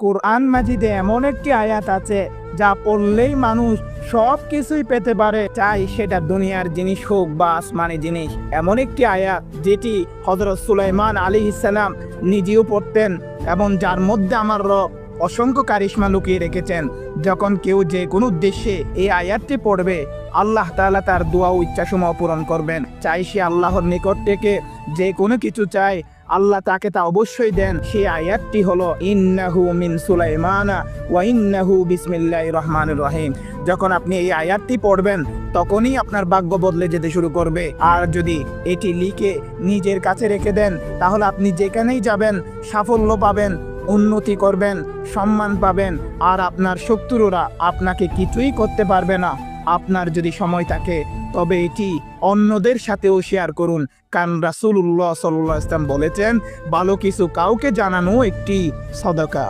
কোরআন মাজিদে এমন একটি আয়াত আছে যা পড়লেই মানুষ সব কিছুই পেতে পারে, চাই সেটা দুনিয়ার জিনিস হোক বা আসমানি জিনিস। এমন একটি আয়াত যেটি হযরত সুলাইমান আলাইহিস সালাম নিজেও পড়তেন এবং যার মধ্যে আমার রব অসংখ্য কারিশমা লুকিয়ে রেখেছেন। যখন কেউ যে কোনো উদ্দেশ্যে এই আয়াতটি পড়বে, আল্লাহ তাআলা তার দোয়া ও ইচ্ছাসমূহ পূরণ করবেন। চাই সে আল্লাহর নিকট থেকে যে কোনো কিছু চায়, আল্লাহ তাকে তা অবশ্যই দেন। সেই আয়াতটি হলো ইন্নাহু মিন সুলাইমানা ওয়া ইন্নাহু বিসমিল্লাহির রহমানির রহিম। যখন আপনি এই আয়াতটি পড়বেন, তখনই আপনার ভাগ্য বদলে যেতে শুরু করবে। আর যদি এটি লিখে নিজের কাছে রেখে দেন, তাহলে আপনি যেখানেই যাবেন সাফল্য পাবেন, উন্নতি করবেন, সম্মান পাবেন, আর আপনার শত্রুরা আপনাকে কিছুই করতে পারবে না। আপনার যদি সময় থাকে তবে এটি অন্যদের সাথেও শেয়ার করুন, কারণ রাসূলুল্লাহ সাল্লাল্লাহু আলাইহি ওয়াসাল্লাম বলেছেন, ভালো কিছু কাউকে জানানো একটি সদকা।